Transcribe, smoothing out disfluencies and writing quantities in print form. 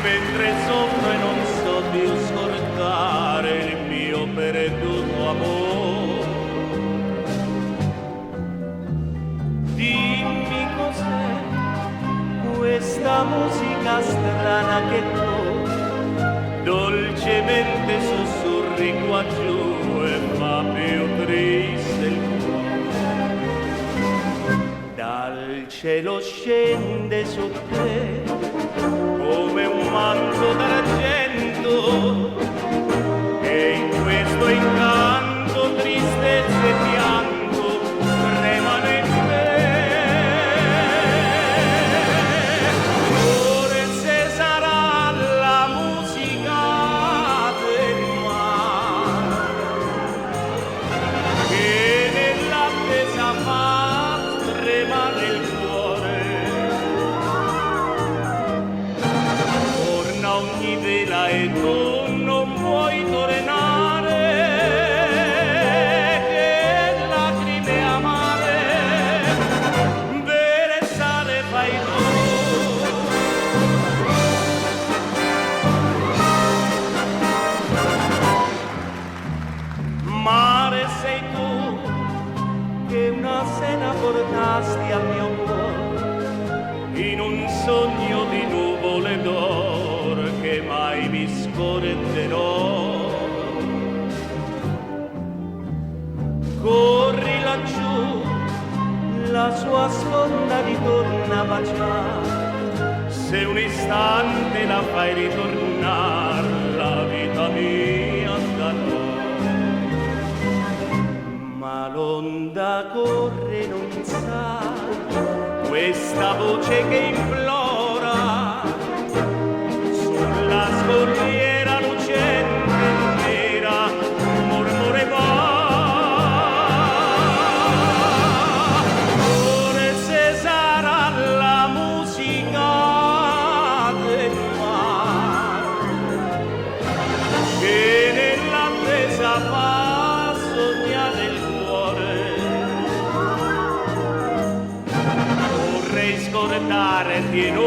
mentre soffro e non so più scordare il mio perduto amore. Dimmi cos'è questa musica strana che tu dolcemente sussurri qua giù e fa più triste il cuore. Dal cielo scende su te come un manto d'argento e in questo incanto tristezza e pianto tremano in me. Forse sarà la musica del mare che nell'attesa fa tremare il cuore. Torna ogni vela e tu non puoi tornare, che lacrime amare versare fai tu. Mare sei tu che una sera portasti al mio cuore in un sogno di nuvole d'oro che mai mi scorderò. Corri laggiù, la sua sponda ritorna a baciare, se un istante la fai ritornare la vita mia andrà. Ma l'onda corre non sa questa voce che implora sulla scogliera lucente e nera mormorerà. Forse sarà la musica del mare che nell'attesa fa sognare il cuore. Vorrei scordarti in